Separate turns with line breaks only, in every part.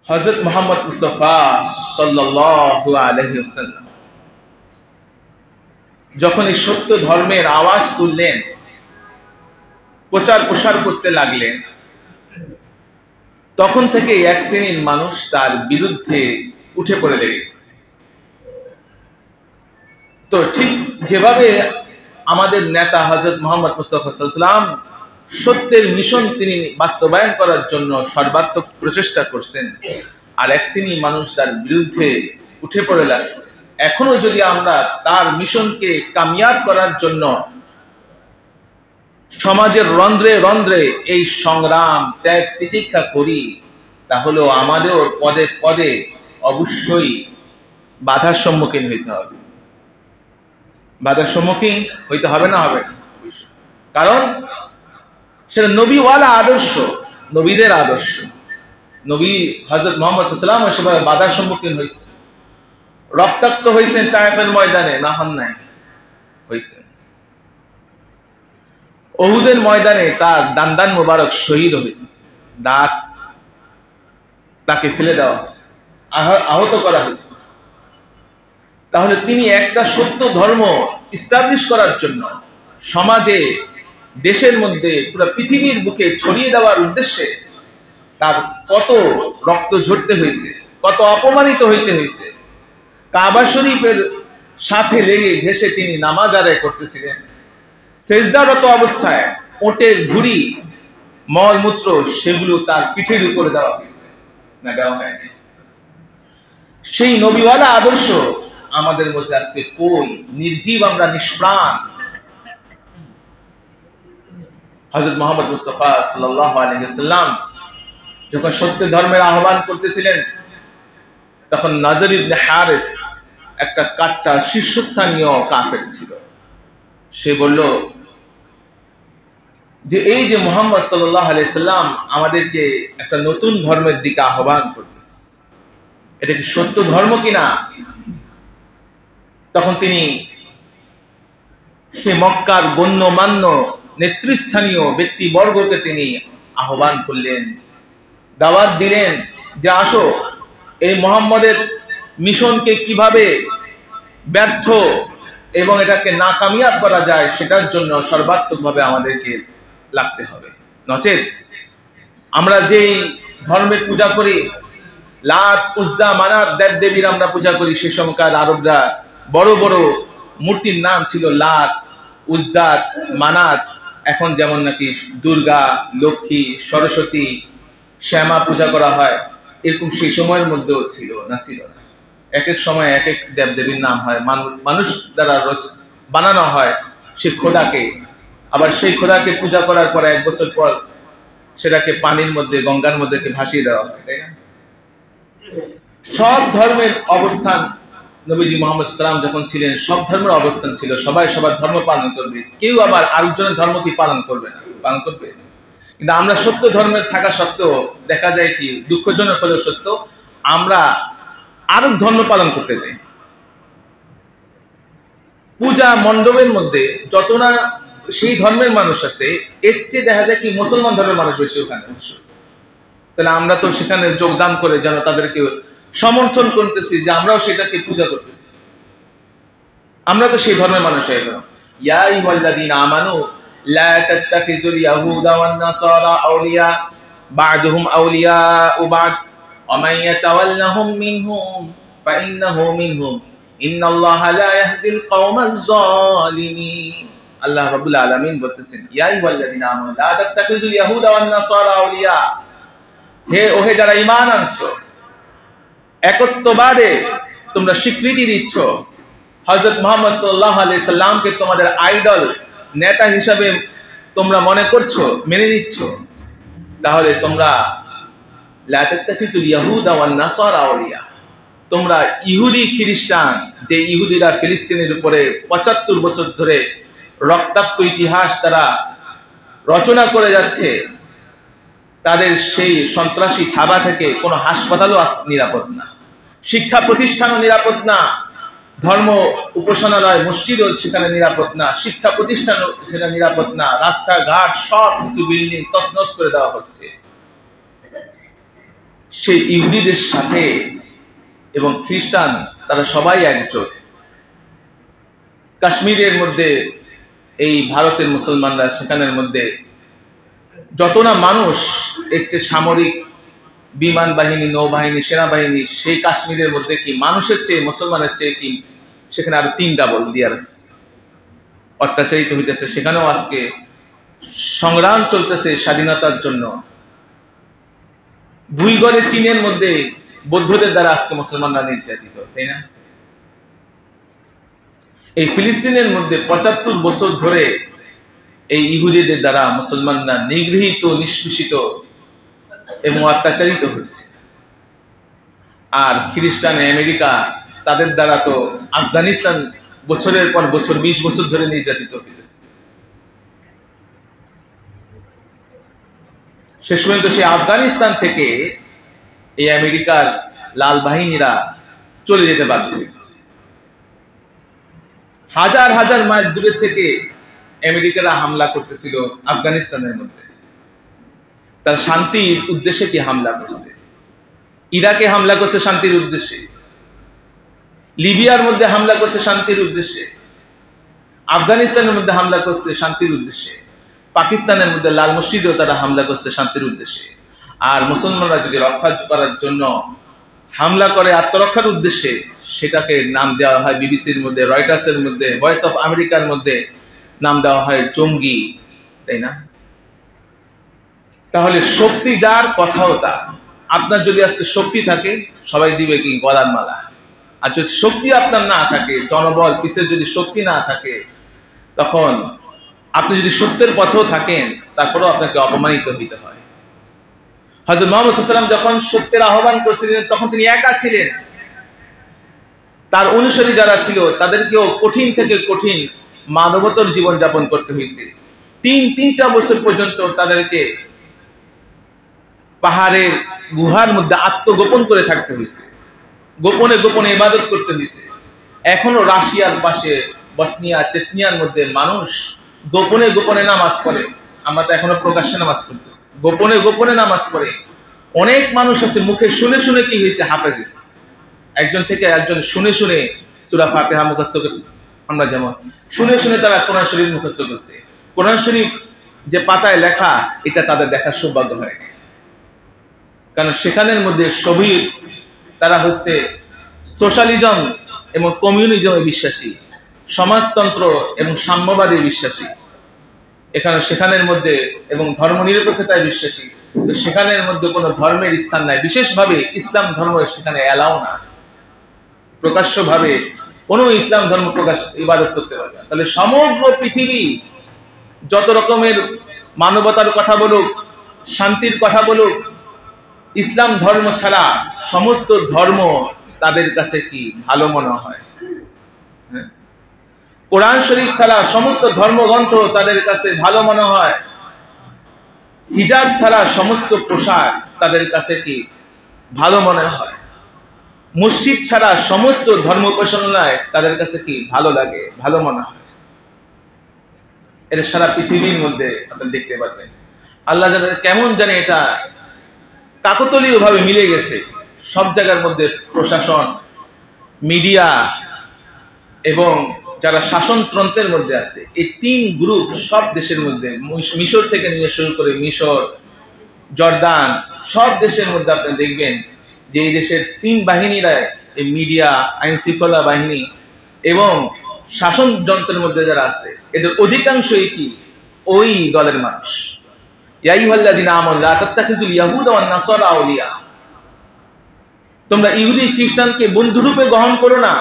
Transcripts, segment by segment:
হযরত মুহাম্মদ মুস্তাফা সাল্লাল্লাহু আলাইহি ওয়াসাল্লাম যখন এই সত্য ধর্মের আওয়াজ তুললেন, প্রচার প্রসার করতে লাগলেন, তখন থেকে এক শ্রেণীর মানুষ তার বিরুদ্ধে উঠে পড়ে লেগেছে। তো ঠিক যেভাবে আমাদের নেতা হযরত মুহাম্মদ মুস্তাফা সাল্লাল্লাহু আলাইহি ওয়াসাল্লাম সত্যের মিশন তিনি বাস্তবায়ন করার জন্য সর্বাত্মক প্রচেষ্টা করছেন, আর এক শ্রেণীর মানুষ তার বিরুদ্ধে উঠে পড়ে লাগছে। এখনো যদি আমরা তার মিশনকে কামিয়াব করার জন্য সমাজের রন্ধ্রে রন্ধ্রে এই সংগ্রাম ত্যাগ তিতিক্ষা করি, তাহলে আমাদের পদে পদে অবশ্যই বাধার সম্মুখীন হইতে হবে। বাধার সম্মুখীন হইতে হবে না? হবে না, কারণ সেটা নবীওয়ালা আদর্শ, নবীদের আদর্শ। নবী হযরত মুহাম্মদ সাল্লাল্লাহু আলাইহি ওয়াসাল্লাম বাধার সম্মুখীন হয়েছে, রক্তাক্ত হয়েছেন তায়েফের ময়দানে, না হন নাই? হয়েছে। উহুদের ময়দানে তার দান্দান মোবারক শহীদ হয়েছে, দাঁত তাকে ফেলে দেওয়া হয়েছে, আহত করা হয়েছে। তাহলে তিনি একটা সত্য ধর্ম ইস্টাবলিশ করার জন্য সমাজে, দেশের মধ্যে, পুরো পৃথিবীর বুকে ছড়িয়ে দেওয়ার উদ্দেশ্যে তার কত রক্ত ঝরতে হয়েছে, কত অপমানিত হইতে হয়েছে। কাবা শরীফের সাথে লেগে ঘেঁষে তিনি নামাজ আদায় করতেছিলেন, সেজদারত অবস্থায় ওটের ভুঁড়ি, মলমূত্র সেগুলো তার পিঠের উপরে দেওয়া হয়েছে, না দেওয়া হয়নি? সেই নবীওয়ালা আদর্শ আমাদের মধ্যে আজকে কই? নির্জীব, আমরা নিষ্প্রাণ। হযরত মুহাম্মদ মুস্তাফা সাল্লাল্লাহু আলাইহি ওয়াসাল্লাম যখন সত্য ধর্মের আহ্বান করতেছিলেন, তখন নাজর ইবনে হারিস একটা কাট্টা শীর্ষস্থানীয় কাফের ছিল। সে বলল যে এই যে মুহাম্মদ সাল্লাল্লাহু আলাইহি ওয়াসাল্লাম আমাদেরকে একটা নতুন ধর্মের দিকে আহ্বান করতেছে, এটা কি সত্য ধর্ম কিনা? তখন তিনি সে মক্কার গণ্যমান্য নেতৃস্থানীয় ব্যক্তিবর্গকে তিনি আহ্বান করলেন, দাওয়াত দিলেন যে আসো, এই মুহাম্মদের মিশনকে কিভাবে ব্যর্থ এবং এটাকে নাকামিয়াব করা যায় সেটার জন্য সর্বাত্মকভাবে আমাদেরকে লাগতে হবে। নচেত আমরা যেই ধর্মের পূজা করি, লাত, উজ্জা, মানাত দেবদেবীর আমরা পূজা করি, সে সময়কার আরবরা বড় বড় মূর্তির নাম ছিল লাত, উজ্জাত, মানাত। এখন যেমন নাকি দুর্গা, লক্ষ্মী, সরস্বতী, শ্যামা পূজা করা হয়, এরকম সেই সময়ের মধ্যেও ছিল না? ছিল না। এক এক সময় এক এক দেবদেবীর নাম হয়, মানুষ দ্বারা বানানো হয় সে খোদাকে। আবার সেই খোদাকে পূজা করার পর 1 বছর পর সেটাকে পানির মধ্যে, গঙ্গার মধ্যে ভাসিয়ে দেওয়া হয়, তাই না? সব ধর্মের অবস্থান, নবীজি মুহাম্মদ সাল্লাল্লাহু আলাইহি ওয়াসাল্লাম যখন ছিলেন, সব ধর্মের অবস্থান ছিল, সবাই সবার ধর্ম পালন করবে, কেউ আবার আরেকজনের ধর্ম কি পালন করবে না? পালন করবে। কিন্তু আমরা সত্য ধর্মের থাকা সত্ত্বেও দেখা যায় কি, দুঃখজনক হলেও সত্য, আমরা আরেক ধর্ম পালন করতে যাই। পূজা মণ্ডপের মধ্যে যত না সেই ধর্মের মানুষ আছে, এর চেয়ে দেখা যায় কি মুসলমান ধর্মের মানুষ বেশি ওখানে। তাহলে আমরা তো সেখানে যোগদান করে যেন তাদেরকে সমর্থন করতেছি যে আমরাও সেটাকে পূজা করতেছি। আমরা তো সেই ধর্মের মানুষ হয়ে গেলাম। ইয়া আইয়ুহাল্লাযীনা আমানু লা তাত্তাখিযুল ইয়াহুদা ওয়ান নাসারা আউলিয়া বা'দুহুম আউলিয়াউ বা'দ ওয়া মান ইয়াতাওয়াল্লাহুম মিনহুম ফাইন্নাহু মিনহুম ইন্নাল্লাহা লা ইয়াহদিল কওমাজ যালিমিন। আল্লাহ রাব্বুল আলামিন বলতেছেন, ইয়া আইয়ুহাল্লাযীনা আমানু লা তাত্তাখিযুল ইয়াহুদা ওয়ান নাসারা আউলিয়া, ওহে যারা ঈমান আনছো, একত্ববাদে তোমরা স্বীকৃতি দিচ্ছ, হযরত মুহাম্মদ সাল্লাল্লাহু আলাইহি সাল্লামকে তোমাদের আইডল, নেতা হিসাবে তোমরা মনে করছো, মেনে নিচ্ছ, তাহলে তোমরা লা তাত্তাখিযুল ইয়াহুদা ওয়ান নাসারা আউলিয়া, তোমরা ইহুদি খ্রিস্টান, যে ইহুদিরা ফিলিস্তিনের উপরে 75 বছর ধরে রক্তাক্ত ইতিহাস তারা রচনা করে যাচ্ছে, তাদের সেই সন্ত্রাসী থাবা থেকে কোনো হাসপাতালও নিরাপদ না, শিক্ষা প্রতিষ্ঠানও নিরাপদ না, ধর্ম উপাসনালয় মসজিদও সেখানে নিরাপদ না, শিক্ষা প্রতিষ্ঠানও সেটা নিরাপদ না, রাস্তাঘাট সব কিছু বিল্ডিং তছনছ করে দেওয়া হচ্ছে। সেই ইহুদিদের সাথে এবং খ্রিস্টান তারা সবাই একজোট। কাশ্মীরের মধ্যে এই ভারতের মুসলমানরা, সেখানের মধ্যে যত না মানুষ, এর চেয়ে সামরিক বিমান বাহিনী, নৌবাহিনী, সেনাবাহিনী সেই কাশ্মীরের মধ্যে কি মানুষের চেয়ে, মুসলমানের চেয়ে কি সেখানে আরো 3 ডাবল দিয়া রাখছে, অত্যাচারিত হইতেছে। সেখানেও আজকে সংগ্রাম চলতেছে স্বাধীনতার জন্য। ভুইগড়ে চীনের মধ্যে বৌদ্ধদের দ্বারা আজকে মুসলমানরা নির্যাতিত, তাই না? এই ফিলিস্তিনের মধ্যে 75 বছর ধরে এই ইহুদিদের দ্বারা মুসলমানরা নিগৃহীত, নিষ্পেষিত এবং অত্যাচারিত হচ্ছে। আর খ্রিস্টান আমেরিকা, তাদের দ্বারা তো আফগানিস্তান বছরের পর বছর 20 বছর ধরে নির্যাতিত হইতেছে। শেষ পর্যন্ত সেই আফগানিস্তান থেকে এই আমেরিকার লাল বাহিনীরা চলে যেতে বাধ্য হয়েছে। হাজার হাজার মাইল দূরে থেকে আমেরিকারা হামলা করতেছিল আফগানিস্তানের মধ্যে। তার শান্তির উদ্দেশ্যে কি হামলা করছে? ইরাকে হামলা করছে শান্তির উদ্দেশ্যে, লিবিয়ার মধ্যে হামলা করছে শান্তির উদ্দেশ্যে, আফগানিস্তানের মধ্যে হামলা করছে শান্তির উদ্দেশ্যে, পাকিস্তানের মধ্যে লাল মসজিদেও তারা হামলা করছে শান্তির উদ্দেশ্যে। আর মুসলমানরা যদি রক্ষা করার জন্য হামলা করে আত্মরক্ষার উদ্দেশ্যে, সেটাকে নাম দেওয়া হয় বিবিসির মধ্যে, রয়টার্সের মধ্যে, ভয়েস অফ আমেরিকার মধ্যে নাম দেওয়া হয় জঙ্গি, তাই না? তাহলে শক্তি যার, কথাও তার। আপনার যদি আজকে শক্তি থাকে, সবাই দিবে কি গলার মালা। আর যদি শক্তি আপনার না থাকে, জনবল পিছে যদি শক্তি না থাকে, তখন আপনি যদি সত্যের পথেও থাকেন, তারপরেও আপনাকে অপমানিত হইতে হয়। হযরত মুহাম্মদ সাল্লাল্লাহু আলাইহি ওয়াসাল্লাম যখন সত্যের আহ্বান করছিলেন, তখন তিনি একা ছিলেন। তার অনুসারী যারা ছিল, তাদেরকেও কঠিন থেকে কঠিন মানবতর জীবন যাপন করতে হয়েছে। 3টা বছর পর্যন্ত তাদেরকে পাহাড়ের গুহার মধ্যে আত্মগোপন করে থাকতে হয়েছে, গোপনে গোপনে ইবাদত করতে হয়েছে। এখনো রাশিয়ার পাশে বসনিয়া, চেচনিয়ার মধ্যে মানুষ গোপনে গোপনে নামাজ পড়ে। আমরা তো এখনো প্রকাশ্যে নামাজ পড়তেছি, গোপনে গোপনে নামাজ পড়ে। অনেক মানুষ আছে মুখে শুনে শুনে কি হয়েছে, হাফেজ হয়েছে। একজন থেকে একজন শুনে শুনে সূরা ফাতিহা মুখস্থ করে, আমরা যেমন শুনে শুনে তারা কোরআন শরীফ মুখস্থ করছে। কোরআন শরীফ যে পাতায় লেখা, এটা তাদের দেখার সৌভাগ্য হয়নি, কারণ সেখানের মধ্যে সবই তারা হচ্ছে সোশ্যালিজম এবং কমিউনিজমে বিশ্বাসী, সমাজতন্ত্র এবং সাম্যবাদী বিশ্বাসী। সেখানের মধ্যে এবং ধর্মনিরপেক্ষতায় বিশ্বাসী। তো সেখানের মধ্যে কোনো ধর্মের স্থান নাই। বিশেষভাবে ইসলাম ধর্ম সেখানে এলাও না, প্রকাশ্যভাবে কোনো ইসলাম ধর্ম প্রকাশ ইবাদত করতে পারবে না। তাহলে সমগ্র পৃথিবী যত রকমের মানবতার কথা বলুক, শান্তির কথা বলুক, ইসলাম ধর্ম ছাড়া সমস্ত ধর্ম তাদের কাছে কি ভালো মনে হয়? কোরআন শরীফ ছাড়া সমস্ত ধর্মগ্রন্থ তাদের কাছে ভালো মনে হয়। হিজাব ছাড়া সমস্ত পোশাক তাদের কাছে কি ভালো মনে হয়। মসজিদ ছাড়া সমস্ত ধর্ম উপাসনায় তাদের কাছে কি ভালো লাগে, ভালো মনে হয়। এটা সারা পৃথিবীর মধ্যে আপনারা দেখতে পারবেন। আল্লাহ জানে কেমন জানে এটা কাকতালীয় ভাবে মিলে গেছে। সব জায়গার মধ্যে প্রশাসন, মিডিয়া এবং যারা শাসনতন্ত্রের মধ্যে আছে, এই 3 গ্রুপ সব দেশের মধ্যে, মিশর থেকে নিয়ে শুরু করে মিশর, জর্দান, সব দেশের মধ্যে আপনি দেখবেন যে এই দেশের 3 বাহিনীরা, এই মিডিয়া, আইন শৃঙ্খলা বাহিনী এবং শাসন যন্ত্রের মধ্যে যারা আছে, এদের অধিকাংশই কি ওই দলের মানুষ। ইয়া আইয়ুহাল্লাযীনা আমানু লা তাত্তাখিযুল ইয়াহুদা ওয়ান নাসারা আউলিয়া, তোমরা ইহুদি খ্রিস্টানকে বন্ধুরূপে গ্রহণ করো না,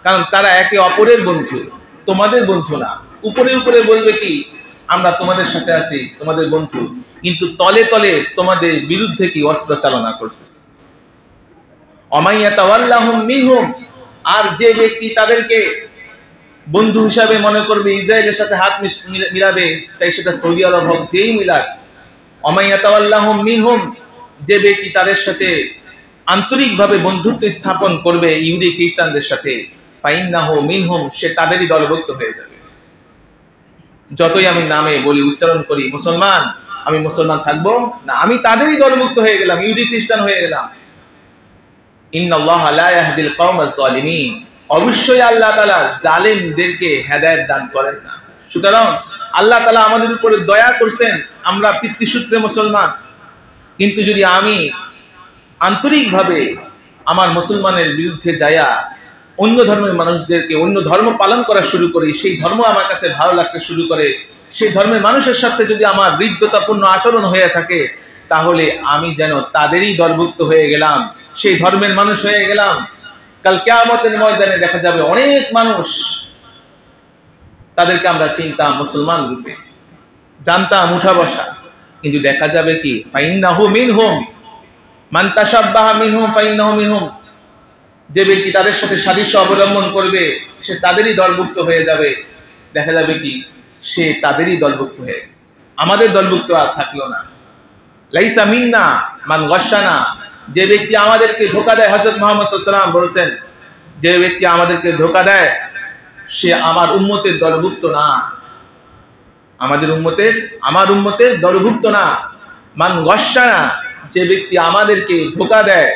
কারণ তারা একে অপরের বন্ধু, তোমাদের বন্ধু না। উপরে উপরে বলবে কি আমরা তোমাদের সাথে আছি, তোমাদের বন্ধু, কিন্তু তলে তলে তোমাদের বিরুদ্ধে কি অস্ত্র চালনা করতেছে। ওমাইয়া তাওয়াল্লাহুম মিনহুম, আর যে ব্যক্তি তাদেরকে বন্ধু হিসাবে মনে করবে, ইসরায়েলের সাথে হাত মিলাবে, চাই সেটা সৌদি আরব হোক, যেই মিলাক, ওমাইয়া তাওয়াল্লাহুম মিনহুম, যে ব্যক্তি তাদের সাথে আন্তরিকভাবে বন্ধুত্ব স্থাপন করবে ইহুদি খ্রিস্টানদের সাথে, ফাইন্নাহু মিনহুম, সে তাদেরই দলভুক্ত হয়ে যাবে। যতই আমি নামে বলি, উচ্চারণ করি মুসলমান, আমি মুসলমান থাকবো না, আমি তাদেরই দলভুক্ত হয়ে গেলাম, ইহুদি খ্রিস্টান হয়ে গেলাম। ইন্নাল্লাহা লা ইয়াহদিল কওমাজ যালিমিন, অবশ্যই আল্লাহ তাআলা জালেমদেরকে হেদায়েত দান করেন না। সুতরাং আল্লাহ তাআলা আমাদের উপরে দয়া করছেন, আমরা পিতৃসূত্রে মুসলমান, কিন্তু যদি আমি আন্তরিকভাবে আমার মুসলমানের বিরুদ্ধে যায়া অন্য ধর্মের মানুষদেরকে অন্য ধর্ম পালন করা শুরু করি, সেই ধর্ম আমার কাছে ভালো লাগতে শুরু করে, সেই ধর্মের মানুষের সাথে যদি আমার হৃদ্যতাপূর্ণ আচরণ হয়ে থাকে, তাহলে আমি যেন তাদেরই দলভুক্ত হয়ে গেলাম, সেই ধর্মের মানুষ হয়ে গেলাম। কাল কিয়ামতের ময়দানে দেখা যাবে অনেক মানুষ, তাদেরকে আমরা চিনতাম মুসলমান রূপে, জানতাম উঠা বসা, কিন্তু দেখা যাবে কি ফাইন্নাহু মিনহুম মান তাশাব্বাহা মিনহুম ফাইন্নাহু মিনহুম, যে ব্যক্তি তাদের সাথে সাদৃশ্য অবলম্বন করবে সে তাদেরই দলভুক্ত হয়ে যাবে। দেখা যাবে কি সে তাদেরই দলভুক্ত হয়ে গেছে, আমাদের দলভুক্ত আর থাকলো না। লাইসা মিন্না মান গাশশানা, যে ব্যক্তি আমাদেরকে ধোঁকা দেয়, হযরত মুহাম্মদ সাল্লাল্লাহু আলাইহি ওয়াসাল্লাম বলেছেন, যে ব্যক্তি আমাদেরকে ধোঁকা দেয় সে আমার উম্মতের দলভুক্ত না, আমার উম্মতের দলভুক্ত না। মান গাশশানা, যে ব্যক্তি আমাদেরকে ধোঁকা দেয়,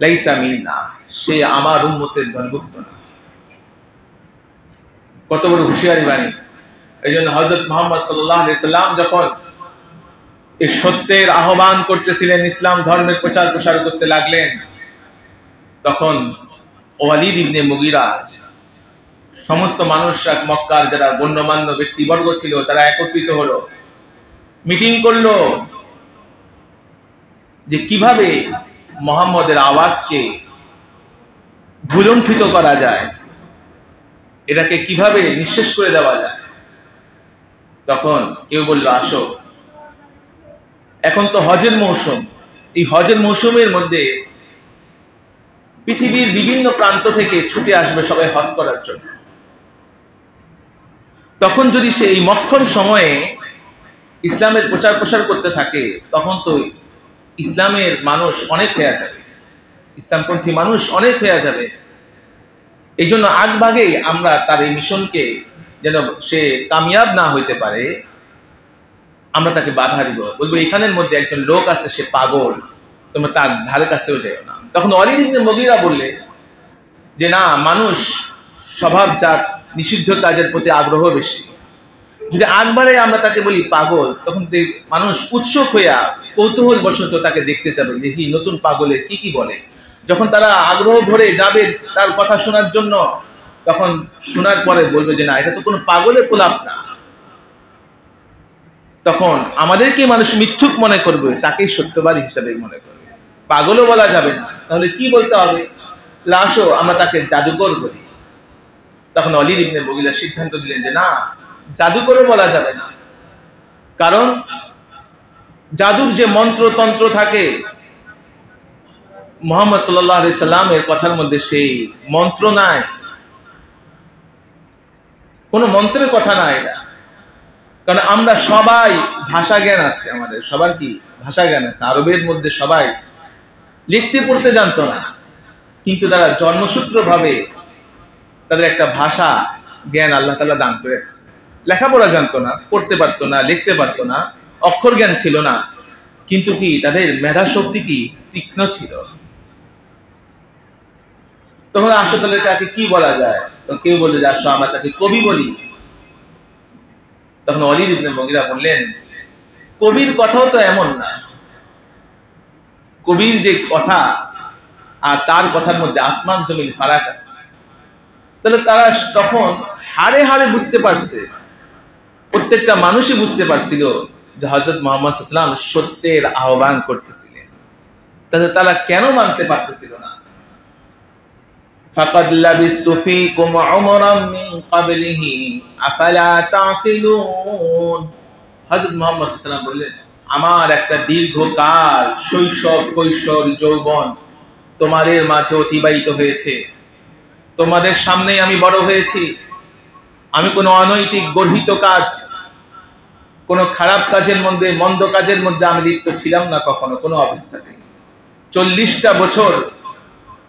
লাইসা মিন্না, সে আমার উম্মতের দলভুক্ত না। কত বড় হুঁশিয়ারি বাণী! এই জন্য হযরত মুহাম্মদ সাল্লাল্লাহু আলাইহি সাল্লাম যখন এই সত্যের আহ্বান করতেছিলেন, ইসলাম ধর্মের প্রচার প্রসার করতে লাগলেন, তখন ওয়ালিদ ইবনে মুগীরা, সমস্ত মানুষরা, মক্কার যারা গণ্যমান্য ব্যক্তিবর্গ ছিল, তারা একত্রিত হলো, মিটিং করলো যে কিভাবে মুহাম্মদের আওয়াজকে ভুলুণ্ঠিত করা যায়, এটাকে কিভাবে নিঃশেষ করে দেওয়া যায়। তখন কেউ বলল, আসো, এখন তো হজের মৌসুম, এই হজের মৌসুমের মধ্যে পৃথিবীর বিভিন্ন প্রান্ত থেকে ছুটে আসবে সবাই হজ করার জন্য। তখন যদি সে এই মক্ষম সময়ে ইসলামের প্রচার প্রসার করতে থাকে, তখন তো ইসলামের মানুষ অনেক হয়ে যাবে, ইসলামপন্থী মানুষ অনেক হয়ে যাবে। এই জন্য আগভাগেই আমরা তার এই মিশনকে, যেন সে কামিয়াব না হইতে পারে, আমরা তাকে বাধা দিব, বলবো এখানের মধ্যে একজন লোক আছে, সে পাগল, তোমরা তার ধারে কাছেও যাও না। তখন ওয়ালিদ ইবনে মুগীরা বললে যে না, মানুষ স্বভাবজাত নিষিদ্ধ কাজের প্রতি আগ্রহ বেশি, যদি একবারে আমরা তাকে বলি পাগল, তখন মানুষ উৎসুক হইয়া কৌতূহল বশত তাকে দেখতে যাবে, দেখি নতুন পাগলে কি কি বলে। যখন তারা আগ্রহ ভরে যাবে তার কথা শোনার জন্য, তখন শোনার পরে বলবে যে না, এটা তো কোনো পাগলের প্রলাপ না। তখন আমাদেরকে মানুষ মিথ্যুক মনে করবে, তাকেই সত্যবাদী হিসাবে মনে করবে, পাগলও বলা যাবে না। তাহলে কি বলতে হবে? আসো আমরা তাকে জাদুকর বলি। তখন ওয়ালিদ ইবনে মুগীরা সিদ্ধান্ত দিলেন যে না, জাদুকরও বলা যাবে না, কারণ জাদুর যে মন্ত্রতন্ত্র থাকে, মুহাম্মদ সাল্লাল্লাহু আলাইহি সাল্লামের কথার মধ্যে সেই মন্ত্র নাই, কোনো মন্ত্রের কথা নাই এটা। কারণ আমরা সবাই ভাষা জ্ঞান আছে, আমাদের সবার কি ভাষা জ্ঞান আছে। আরবের মধ্যে সবাই লিখতে পড়তে জানতো না, কিন্তু তারা জন্মসূত্র ভাবে তাদের একটা ভাষা জ্ঞান আল্লাহ তাআলা দান করে গেছে। লেখাপড়া জানতো না, পড়তে পারতো না, লিখতে পারতো না, অক্ষর জ্ঞান ছিল না, কিন্তু কি তাদের মেধা শক্তি কি তীক্ষ্ণ ছিল। তখন আসো, তাহলে তাকে কি বলা যায়? তখন কেউ বললো যে আসো আমরা তাকে কবি বলি। তখন ওয়ালিদ ইবনে মুগীরা বললেন, কবির কথাও তো এমন না, কবির যে কথা আর তার কথার মধ্যে আসমান জমিন ফারাক আছে। তাহলে তারা তখন হাড়ে হাড়ে বুঝতে পারছে, প্রত্যেকটা মানুষই বুঝতে পারছিল যে হযরত মুহাম্মদ সাল্লাল্লাহু আলাইহি ওয়াসাল্লাম সত্যের আহ্বান করতেছিলেন। তাহলে তারা কেন মানতে পারতেছিল না? ফাকাদ লাবিস্তু ফীকুম উমরাম মিন ক্বাবলিহি আফালা তাকিলুন। হযরত মুহাম্মদ সাল্লাল্লাহু আলাইহি ওয়াসাল্লাম বললেন, আমার একটা দীর্ঘকাল শৈশব, কৈশোর, যৌবন তোমাদের মাঝে অতিবাহিত হয়েছে, তোমাদের সামনেই আমি বড় হয়েছি। আমি কোনো অনৈতিক গর্হিত কাজ, কোনো খারাপ কাজের মধ্যে, মন্দ কাজের মধ্যে আমি লিপ্ত ছিলাম না কখনো, কোনো অবস্থাতে। 40টা বছর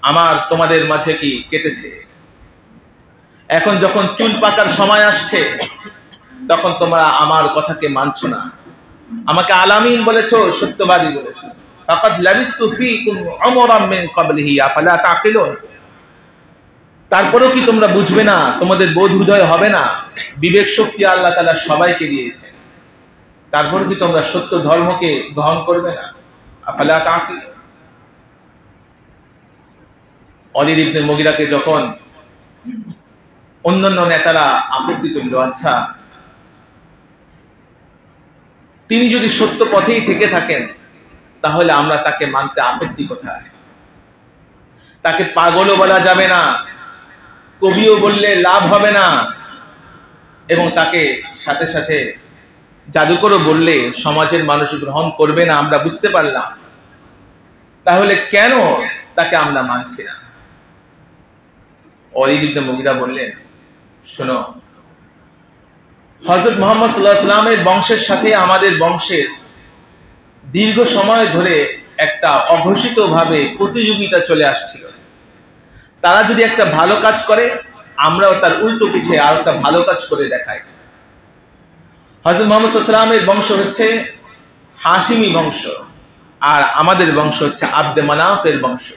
আমার তোমাদের মাঝে কি কেটেছে। এখন যখন চুল পাকার সময় আসছে, তখন তোমরা আমার কথাকে মানছো না, আমাকে আলামিন বলেছো, সত্যবাদী বলেছো। ফাকাদ লাবিস্তু ফীকুম উমরাম মিন ক্বাবলিহি আফালা তাকিলুন। তারপরেও কি তোমরা বুঝবে না? তোমাদের বোধ উদয় হবে না? বিবেক শক্তি আল্লাহ তাআলা সবাইকে দিয়েছেন, তারপরে কি তোমরা সত্য ধর্মকে গ্রহণ করবে না? আফালা তাকিলুন। ওয়ালিদ ইবনে মুগিরাকে যখন অন্যান্য নেতারা আপত্তি তুলল, আচ্ছা তিনি যদি সত্য পথেই থেকে থাকেন তাহলে আমরা তাকে মানতে আপত্তি কোথায়? তাকে পাগলও বলা যাবে না, কবিও বললে লাভ হবে না, এবং তাকে সাথে সাথে জাদুকরও বললে সমাজের মানুষ গ্রহণ করবে না। আমরা বুঝতে পারলাম, তাহলে কেন তাকে আমরা মানছি না? ওয়ালিদ ইবনে মুগিরা বললেন, শোনো, হযরত মুহাম্মদ সাল্লাল্লাহু আলাইহি ওয়াসাল্লামের বংশের সাথে আমাদের বংশের দীর্ঘ সময় ধরে একটা অঘোষিতভাবে প্রতিযোগিতা চলে আসছিল। তারা যদি একটা ভালো কাজ করে, আমরাও তার উল্টো পিঠে আর একটা ভালো কাজ করে দেখাই। হযরত মুহাম্মদ সাল্লাল্লাহু আলাইহি ওয়াসাল্লামের বংশ হচ্ছে হাশিমি বংশ, আর আমাদের বংশ হচ্ছে আব্দে মানাফের বংশ।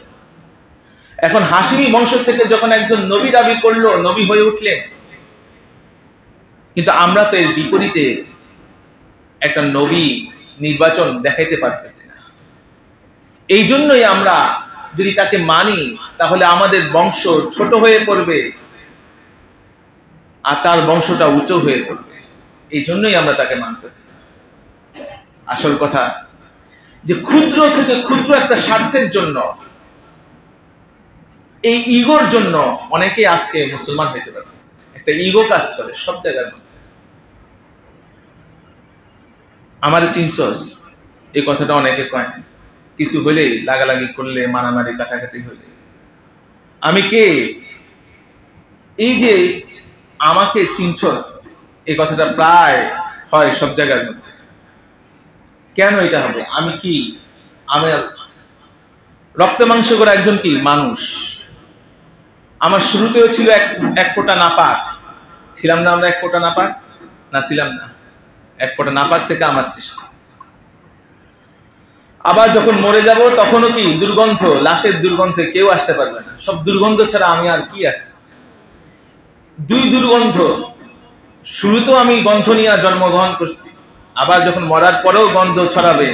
এখন হাশিমি বংশ থেকে যখন একজন নবী দাবি করলো, নবী হয়ে উঠলেন, কিন্তু আমরা তো এর বিপরীতে একটা নবী নির্বাচন দেখাইতে পারতেছি না। এই জন্যই আমরা যদি তাকে মানি তাহলে আমাদের বংশ ছোট হয়ে পড়বে আর তার বংশটা উঁচু হয়ে পড়বে। এই জন্যই আমরা তাকে মানতেছি না। আসল কথা যে ক্ষুদ্র থেকে ক্ষুদ্র একটা স্বার্থের জন্য, এই ইগোর জন্য অনেকে আজকে মুসলমান হইতে পারতেছে। একটা ইগো কাজ করে সব জায়গার মধ্যে। আমার চিনছস, এই কথাটা অনেকে কয়, কিছু হলে লাগালাগি করলে, মারামারি কাটাকাটি হলে আমি কে, এই যে আমাকে চিনছস, এই কথাটা প্রায় হয় সব জায়গার মধ্যে। কেন এটা হবে? আমি কি? আমার রক্ত মাংস করে একজন কি মানুষ। আমার শুরুতেও ছিল এক ফোঁটা নাপাক। ছিলাম না আমরা এক ফোঁটা নাপাক? না, ছিলাম না। এক ফোঁটা নাপাক থেকে আমার সৃষ্টি। আবার যখন মরে যাব তখনও কি দুর্গন্ধ, লাশের দুর্গন্ধে কেউ আসতে পারবে না। সব দুর্গন্ধ ছাড়া আমি আর কি আছি? দুই দুর্গন্ধ। শুরুতেও আমি গন্ধ নিয়ে জন্মগ্রহণ করছি, আবার যখন মরার পরেও গন্ধ ছড়াবে।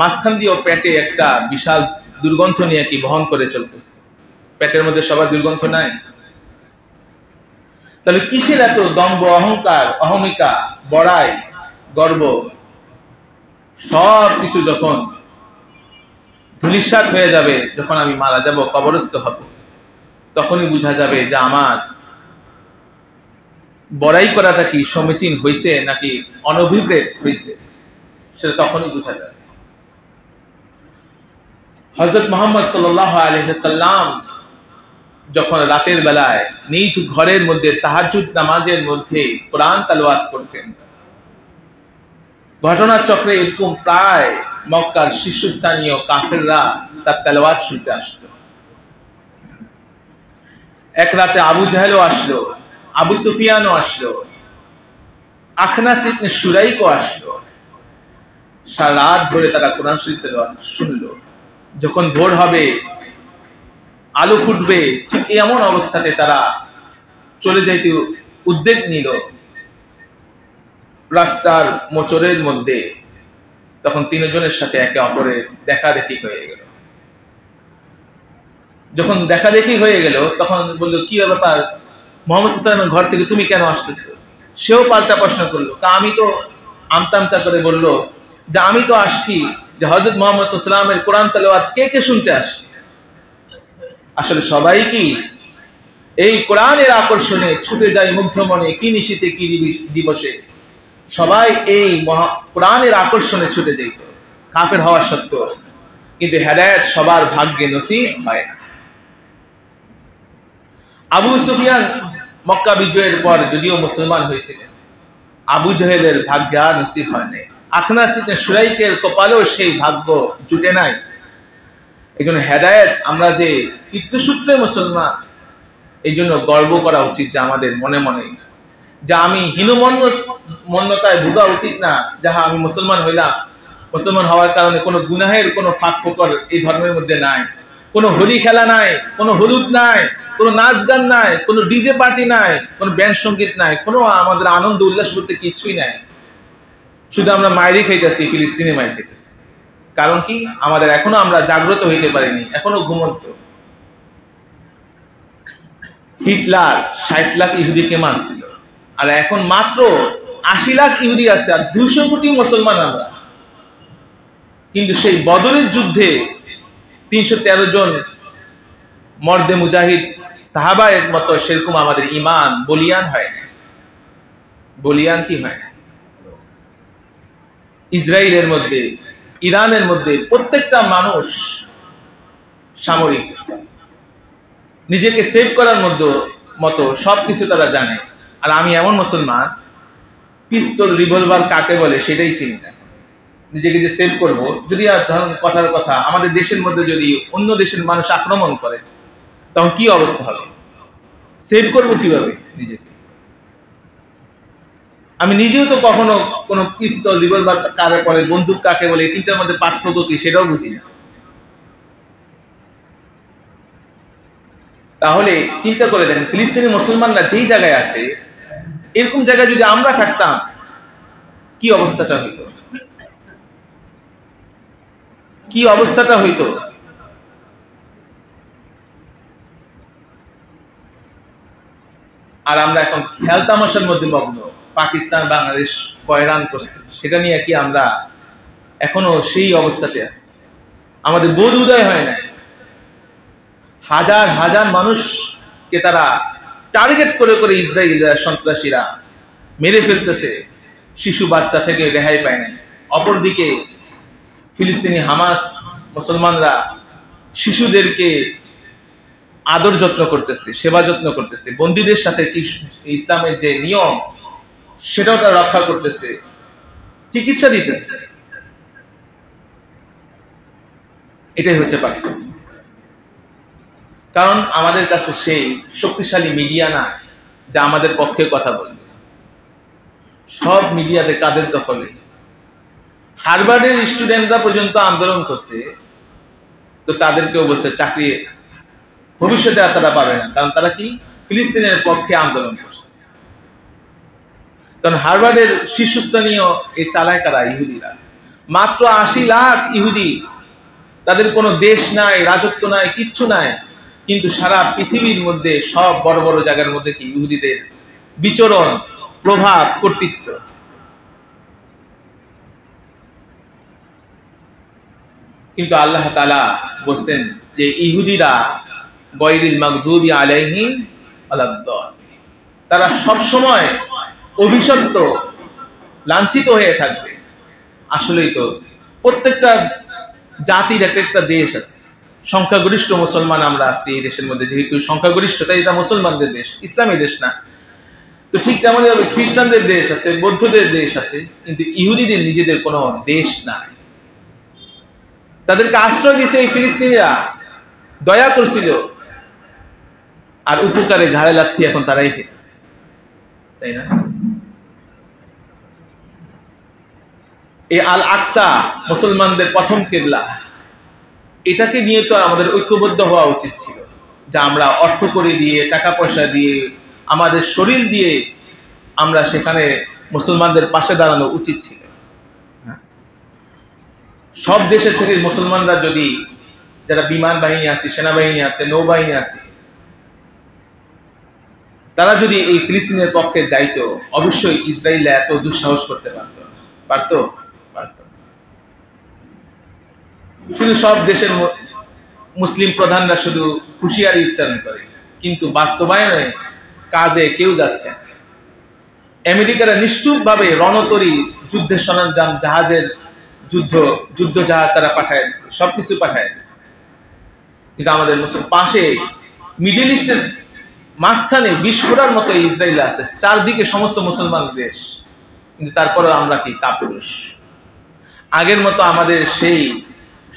মাঝখান দিয়েও পেটে একটা বিশাল দুর্গন্ধ নিয়ে কি বহন করে চলতেছে। পেটের মধ্যে সবার দুর্গন্ধ নাই? তাহলে কিসের এত দম্ভ, অহংকার, অহমিকা, বড়াই, গর্ব? সব কিছু যখন ধূলিসাৎ হয়ে যাবে, যখন আমি মারা যাব, কবরস্থ হব, তখনই বোঝা যাবে যে আমার বড়াই করাটা কি সমীচীন হয়েছে নাকি অনভিপ্রেত হয়েছে, সেটা তখনই বোঝা যাবে। হযরত মুহাম্মদ সাল্লাল্লাহু আলাইহি ওয়াসাল্লাম যখন রাতের বেলায় নিজ ঘরের মধ্যে তাহাজ্জুদ নামাজের মধ্যে কোরআন তেলাওয়াত করতেন, ঘটনার চক্রে এরকম প্রায় মক্কার শীর্ষস্থানীয় কাফেররা তার তেলাওয়াত শুনতে আসতো। এক রাতে আবু জাহেলও আসলো, আবু সুফিয়ানও আসলো, আখনাস ইবনে শুরাইকও আসলো। সারা রাত ধরে তারা কোরআন শরীফ তেলাওয়াত শুনলো। যখন ভোর হবে, আলো ফুটবে, ঠিক এমন অবস্থাতে তারা চলে যাইতে উদ্যোগ নিল রাস্তার মোচরের মধ্যে। তখন তিনজনের সাথে একে অপরের দেখা দেখি হয়ে গেল। যখন দেখা দেখি হয়ে গেল তখন বললো, কি ব্যাপার, মুহাম্মদ সাল্লাল্লাহু আলাইহি ওয়াসাল্লামের ঘর থেকে তুমি কেন আসতেছো? সেও পাল্টা প্রশ্ন করলো, আমি তো আমতা আমতা করে বলল যে আমি তো আসছি যে হযরত মুহাম্মদ সাল্লাল্লাহু আলাইহি ওয়াসাল্লামের কোরআন তেলাওয়াত কে কে শুনতে আসে। আসলে সবাই কি এই কোরআনের আকর্ষণে ছুটে যায় মুগ্ধ মনে, কি নিশীতে কি দিবসে। সবাই এই কোরআনের আকর্ষণে ছুটে যেত কাফের হওয়া সত্ত্বেও, কিন্তু হেদায়েত সবার ভাগ্যে নসিব হয় না। আবু সুফিয়ান মক্কা বিজয়ের পর যদিও মুসলমান হয়েছিলেন, আবু জাহেলের ভাগ্যে আর নসিব হয় নাই। আখনাস ইবনে শুরাইকের কপালেও সেই ভাগ্য জুটে নাই। এই জন্য হেদায়েত, আমরা যে পিতৃসূত্রে মুসলমান, এই জন্য গর্ব করা উচিত যে আমাদের মনে মনে যে আমি হীনমন্য মন্যতায় ভোগা উচিত না, যাহা আমি মুসলমান হইলাম, মুসলমান হওয়ার কারণে কোনো গুনাহের কোনো ফাঁক ফোকর এই ধর্মের মধ্যে নাই, কোনো হোলি খেলা নাই, কোনো হলুদ নাই, কোনো নাচ গান নাই, কোনো ডিজে পার্টি নাই, কোনো ব্যান্ড সঙ্গীত নাই, কোনো আমাদের আনন্দ উল্লাস বলতে কিছুই নাই। শুধু আমরা মায়েরই খাইতেছি, ফিলিস্তিনি মায়ের খাইতেছি। কারণ কি? আমাদের এখনো আমরা জাগ্রত হইতে পারিনি, এখনো ঘুমন্ত। হিটলার 60 লাখ ইহুদিকে মারছিল, আর এখন মাত্র 80 লাখ ইহুদি আছে, আর 200 কোটি মুসলমান আমরা। কিন্তু সেই বদরের যুদ্ধে 313 জন মর্দে মুজাহিদ সাহাবায়ের মতো সেরকম আমাদের ঈমান বলিয়ান হয় না। বলিয়ান কি হয় না? ইসরায়েলের মধ্যে, ইরানের মধ্যে প্রত্যেকটা মানুষ সামরিক, নিজেকে সেভ করার মতো সবকিছু তারা জানে। আর আমি এমন মুসলমান, পিস্তল রিভলভার কাকে বলে সেটাই চিনি না। নিজেকে যে সেভ করব, যদি আর ধরুন কথার কথা আমাদের দেশের মধ্যে যদি অন্য দেশের মানুষ আক্রমণ করে, তখন কি অবস্থা হবে? সেভ করব কিভাবে নিজেকে? আমি নিজেও তো কখনো কোনো পিস্তল রিভলভার কাকে বলে, বন্দুক কাকে বলে, এই তিনটার মধ্যে পার্থক্য কি সেটাও বুঝি না। তাহলে চিন্তা করে দেখেন, ফিলিস্তিনি মুসলমানরা যেই জায়গায় আছে, এরকম জায়গায় যদি আমরা থাকতাম কি অবস্থাটা হইতো? কি অবস্থাটা হইতো? আর আমরা এখন খেয়াল তামাশার মধ্যে মগ্ন। পাকিস্তান বাংলাদেশ কয় রান করছে সেটা নিয়ে কি আমরা এখনো সেই অবস্থাতে আছি? আমাদের বোধ উদয় হয় নাই। হাজার হাজার মানুষকে তারা টার্গেট করে করে ইসরায়েলরা, সন্ত্রাসীরা মেরে ফেলতেছে, শিশু বাচ্চা থেকে রেহাই পায় নাই। অপরদিকে ফিলিস্তিনি হামাস মুসলমানরা শিশুদেরকে আদর যত্ন করতেছে, সেবা যত্ন করতেছে, বন্দীদের সাথে কি ইসলামের যে নিয়ম সেটাও তারা রক্ষা করতেছে, চিকিৎসা দিতেছে। এটাই হচ্ছে পার্থক্য। কারণ আমাদের কাছে সেই শক্তিশালী মিডিয়া না যা আমাদের পক্ষে কথা বলবে। সব মিডিয়াতে কাদের দখলে? হার্ভার্ডের স্টুডেন্টরা পর্যন্ত আন্দোলন করছে, তো তাদেরকেও বলছে চাকরি ভবিষ্যতে আর তারা পাবে না, কারণ তারা কি ফিলিস্তিনের পক্ষে আন্দোলন করছে। কারণ হার্ভার্ডের শীর্ষস্থানীয় এই চালায় কারা? ইহুদিরা। মাত্র 80 লাখ ইহুদি, তাদের কোনো দেশ নাই, রাজত্ব নাই, কিচ্ছু নাই, কিন্তু সারা পৃথিবীর মধ্যে সব বড় বড় জায়গার মধ্যে কি ইহুদিদের বিচরণ, প্রভাব, কর্তৃত্ব। কিন্তু আল্লাহ তাআলা বলছেন যে ইহুদিরা গায়রিল মাগদুবি আলাইহিম ওয়ালাদ-দাল্লিন, তারা সব সময় অভিশপ্ত, লাঞ্ছিত হয়ে থাকবে। আসলেই তো প্রত্যেকটা জাতির একটা দেশ আছে, সংখ্যাগরিষ্ঠ মুসলমান আমরা আছি এই দেশের মধ্যে, যেহেতু সংখ্যাগরিষ্ঠতা, এটা মুসলমানদের দেশ, ইসলামী দেশ না। তো ঠিক তেমনই ভাবে খ্রিস্টানদের দেশ আছে, বৌদ্ধদের দেশ আছে, কিন্তু ইহুদিদের নিজেদের কোনো দেশ নাই। তাদেরকে আশ্রয় দিয়েছে এই ফিলিস্তিনিরা, দয়া করছিল, আর উপকারে ঘাড়ে লাথি এখন তারাই খেতেছে, তাই না? এই আল আকসা মুসলমানদের প্রথম কিবলা, এটাকে নিয়ে তো আমাদের ঐক্যবদ্ধ হওয়া উচিত ছিল, যা আমরা অর্থ করে দিয়ে, টাকা পয়সা দিয়ে, আমাদের শরীর দিয়ে আমরা সেখানে মুসলমানদের পাশে দাঁড়ানো উচিত ছিল। সব দেশের থেকে মুসলমানরা যদি, যারা বিমান বাহিনী আছে, সেনাবাহিনী আছে, নৌবাহিনী আছে, তারা যদি এই ফিলিস্তিনের পক্ষে যাইতো, অবশ্যই ইসরায়েল এত দুঃসাহস করতে পারতো। শুধু সব দেশের মুসলিম প্রধানরা শুধু হুঁশিয়ারি উচ্চারণ করে, কিন্তু বাস্তবায়নে কাজে কেউ যাচ্ছে না। আমেরিকারা নিশ্চুপভাবে রণতরী, যুদ্ধের সরঞ্জাম, জাহাজের যুদ্ধ জাহাজ তারা পাঠায় দিচ্ছে, সবকিছু পাঠায় দিচ্ছে। কিন্তু আমাদের পাশে মিডল ইস্টের মাঝখানে বিস্ফোরার মতো ইসরায়েল আছে, চারদিকে সমস্ত মুসলমান দেশ, কিন্তু তারপরেও আমরা কি কাপুরুষ? আগের মতো আমাদের সেই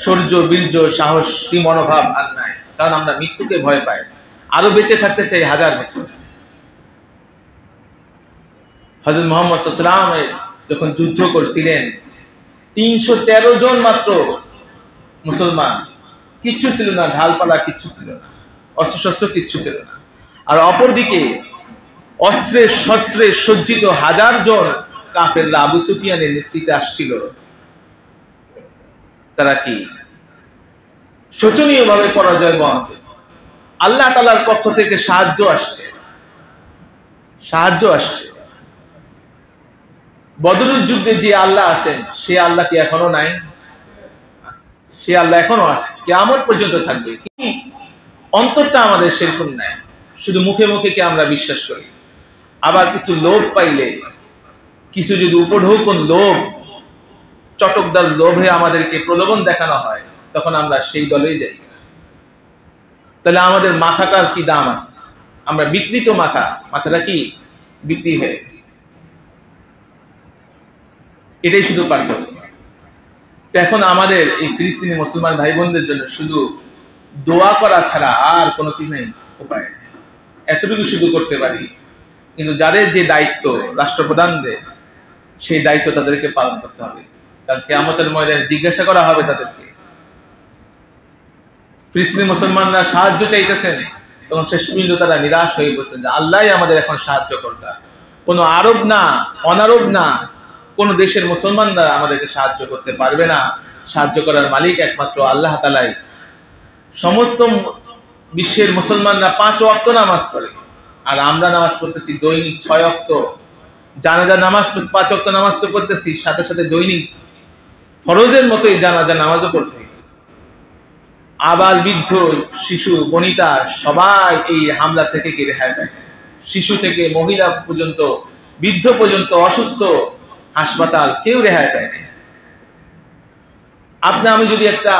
শৌর্য, বীর্য, সাহস, মনোভাব আর নাই, কারণ আমরা মৃত্যুকে ভয় পাই, আরো বেঁচে থাকতে চাই 1000 বছর। হযরত মুহাম্মদ সাল্লাল্লাহু আলাইহি ওয়াসাল্লাম যখন যুদ্ধ করছিলেন 313 জন মাত্র মুসলমান, কিচ্ছু ছিল না, ঢালপালা কিচ্ছু ছিল না, অস্ত্রশস্ত্র কিচ্ছু ছিল না। আর অপরদিকে অস্ত্রে শস্ত্রে সজ্জিত হাজার জন কাফেররা আবু সুফিয়ানের নেতৃত্বে আসছিল। তারা কি শোচনীয়ভাবে পরাজয় বরণ করেছে। আল্লাহ তাআলার পক্ষ থেকে সাহায্য আসছে। বদরের যুদ্ধে যে আল্লাহ আছেন সে আল্লাহ কি এখনো নাই? সে আল্লাহ এখনো আছে, কিয়ামত পর্যন্ত থাকবে। কি অন্তরটা আমাদের সেরকম নাই, শুধু মুখে মুখে কি আমরা বিশ্বাস করি। আবার কিছু লোভ পাইলে, কিছু যদি উপঢৌকন লোভ, চটকদার লোভে আমাদেরকে প্রলোভন দেখানো হয়, তখন আমরা সেই দলেই যাই। তাহলে আমাদের মাথাটার কি দাম আছে? আমরা বিকৃত মাথাটা কি বিক্রি হয়ে গেছে। এটাই শুধু পার্থক্য। এখন আমাদের এই ফিলিস্তিনি মুসলমান ভাই বোনদের জন্য শুধু দোয়া করা ছাড়া আর কোনো কিছু নেই, উপায় নেই। এতটুকু শুধু করতে পারি, কিন্তু যাদের যে দায়িত্ব রাষ্ট্রপ্রধানদের, সেই দায়িত্ব তাদেরকে পালন করতে হবে। কারণ কিয়ামতের ময়দানে জিজ্ঞাসা করা হবে তাদেরকে। ফিলিস্তিনি মুসলমানরা সাহায্য চাইতেছেন, তখন শেষ পর্যন্ত তারা নিরাশ হয়ে বসেন যে আল্লাহই আমাদের এখন সাহায্য করতাম, কোনো আরব না, অনারব না, কোন দেশের মুসলমানরা আমাদেরকে সাহায্য করতে পারবে না। সাহায্য করার মালিক একমাত্র আল্লাহ তাআলাই। সমস্ত বিশ্বের মুসলমানরা 5 ওয়াক্ত নামাজ পড়ে, আর আমরা নামাজ পড়তেছি দৈনিক 6 ওয়াক্ত। জানাজা নামাজ 5 ওয়াক্ত নামাজ তো পড়তেছি, সাথে সাথে দৈনিক ফরজের মতোই জানাজা নামাজও পড়তে হইতেছে। আবাল বৃদ্ধ শিশু বনিতা সবাই এই হামলা থেকে কি রেহাই পায়? শিশু থেকে মহিলা পর্যন্ত, বৃদ্ধ পর্যন্ত, অসুস্থ, হাসপাতাল, কেউ রেহাই পায় না। আপনি আমি যদি একটা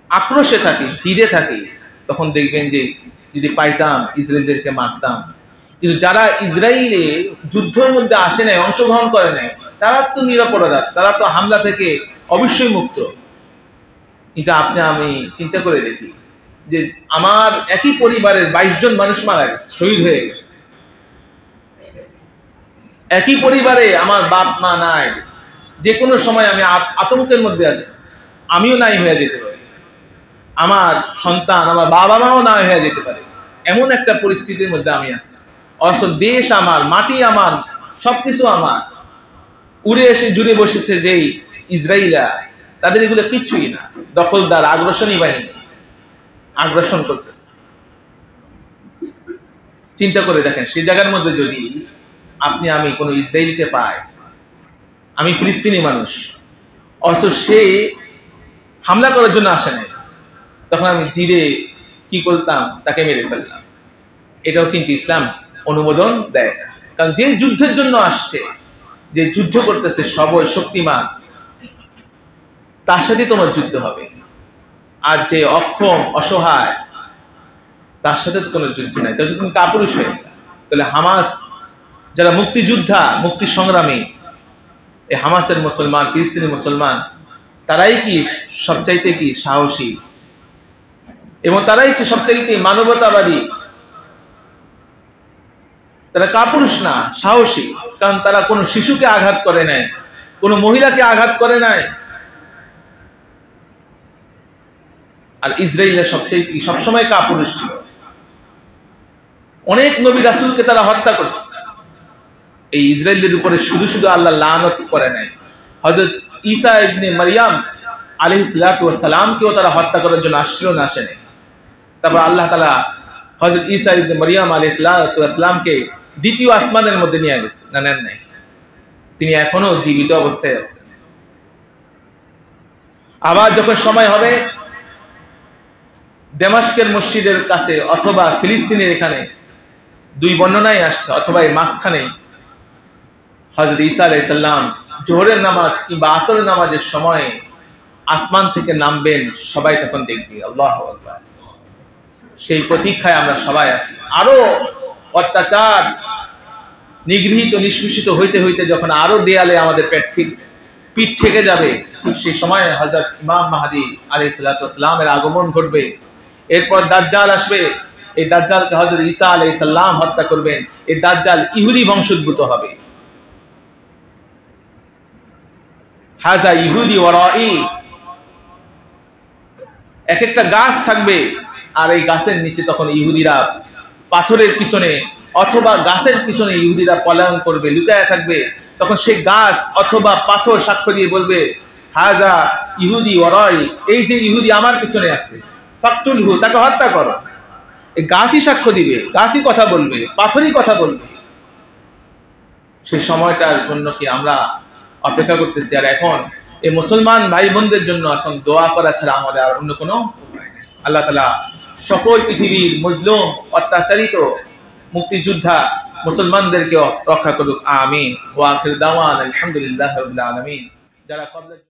আক্রোশে থাকি, জিদে থাকি, তখন দেখবেন যে যদি পাইতাম ইসরায়েলদেরকে মারতাম। কিন্তু যারা ইসরায়েলে যুদ্ধের মধ্যে আসে নাই, অংশগ্রহণ করে নাই, তারা তো নিরপরাধ, তারা তো হামলা থেকে অবশ্যই মুক্ত। কিন্তু আপনি আমি চিন্তা করে দেখি যে আমার একই পরিবারের 22 জন মানুষ মারা গেছে, শহীদ হয়ে গেছে। একই পরিবারে আমার বাপ মা নাই, যে কোনো সময় আমি আতঙ্কের মধ্যে আছি, আমিও নাই হয়ে যেতে পারি, আমার সন্তান, আমার বাবা মাও নাই হয়ে যেতে পারে, এমন একটা পরিস্থিতির মধ্যে আমি আছি। অথচ দেশ আমার, মাটি আমার, সবকিছু আমার। উড়ে এসে জুড়ে বসেছে যেই ইসরায়েলিরা, তাদের এগুলো কিছুই না, দখলদার আগ্রাসনী বাহিনী, আগ্রাসন করতেছে। চিন্তা করে দেখেন, সেই জায়গার মধ্যে যদি আপনি আমি কোনো ইসরায়েলকে পাই, আমি ফিলিস্তিনি মানুষ, অথচ সে হামলা করার জন্য আসে নাই, তখন আমি জিরে কি করতাম? তাকে মেরে ফেললাম। এটাও কিন্তু ইসলাম অনুমোদন দেয় না। কারণ যে যুদ্ধের জন্য আসছে, যে যুদ্ধ করতেছে সবল শক্তিমান, তার সাথে তোমার যুদ্ধ হবে। আর যে অক্ষম অসহায়, তার সাথে তো কোনো যুদ্ধ নাই, তাহলে তুমি কাপুরুষ হয়ে গেলা। তাহলে হামাস যারা মুক্তিযোদ্ধা, মুক্তি সংগ্রামী, এই হামাসের মুসলমান, ফিলিস্তিনি মুসলমান, তারাই কি সবচাইতে কি সাহসী, এবং তারাই সবচাইতে মানবতাবাদী। তারা কাপুরুষ না, সাহসী। কারণ তারা কোনো শিশুকে আঘাত করে নাই, কোনো মহিলাকে আঘাত করে নাই। আর ইসরায়েলরা সবচাইতে সবসময় কাপুরুষ ছিল। অনেক নবী রাসূলকে তারা হত্যা করছে। এই ইসরায়েলের উপরে শুধু শুধু আল্লাহ লানত করে নাই, হযরত ঈসা ইবনে মারইয়াম আলাইহিস সালাতু ওয়াস সালামকেও তারা হত্যা করার জন্য আসছিল না, আসে নাই। তারপর আল্লাহ তাআলা হযরত ঈসা ইবনে মারইয়াম আলাইহিস সালাতু ওয়াস সালামকে দ্বিতীয় আসমানের মধ্যে নিয়ে গেছে, না নেন নাই। তিনি এখনো জীবিত অবস্থায় আছেন। আবার যখন সময় হবে, দামেস্কের মসজিদের কাছে অথবা ফিলিস্তিনের এখানে, দুই বর্ণনায় আসছে, অথবা এই মাঝখানে হযরত ঈসা আলাইহিস সালাম জোহরের নামাজ কিংবা আসরের নামাজের সময় আসমান থেকে নামবেন, সবাই তখন দেখবে। আল্লাহু আকবার। সেই প্রতীক্ষায় আমরা সবাই আছি। আরো অত্যাচার, নিগৃহীত, নিষ্পেষিত হইতে হইতে যখন আরো দেয়ালে আমাদের পিঠ ঠেকে যাবে, ঠিক সেই সময় হযরত ইমাম মাহদী আলাইহিস সালাতু ওয়াস সালামের আগমন ঘটবে। এরপর দাজ্জাল আসবে, এই দাজ্জালকে হযরত ঈসা আলাইহিস সালাম হত্যা করবেন। এই দাজ্জাল ইহুদি বংশোদ্ভূত হবে। হাযা ইহুদি ওয়ারাই, এক একটা গাছ থাকবে আর এই গাছের নিচে তখন ইহুদিরা পাথরের পিছনে অথবা গাছের পিছনে ইহুদিরা পলায়ন করবে, লুকায়া থাকবে। তখন সেই গাছ অথবা পাথর সাক্ষ্য দিয়ে বলবে হাযা ইহুদি ওয়ারাই, এই যে ইহুদি আমার পিছনে আছে, ফাকতুলহু, তাকে হত্যা করো। এই গাছই সাক্ষ্য দিবে, গাছই কথা বলবে, পাথরই কথা বলবে। সেই সময়টার জন্য কি আমরা অপেক্ষা করতেছি? আর এখন এই মুসলমান ভাই বোনদের জন্য এখন দোয়া করা ছাড়া আমাদের আর অন্য কোনো উপায় নেই। আল্লাহ তাআলা সকল পৃথিবীর মজলুম, অত্যাচারিত মুক্তিযোদ্ধা মুসলমানদেরকে রক্ষা করুক, আমিন। ওয়া আখির দাওয়ানা আলহামদুলিল্লাহি রাব্বিল আলামিন। যারা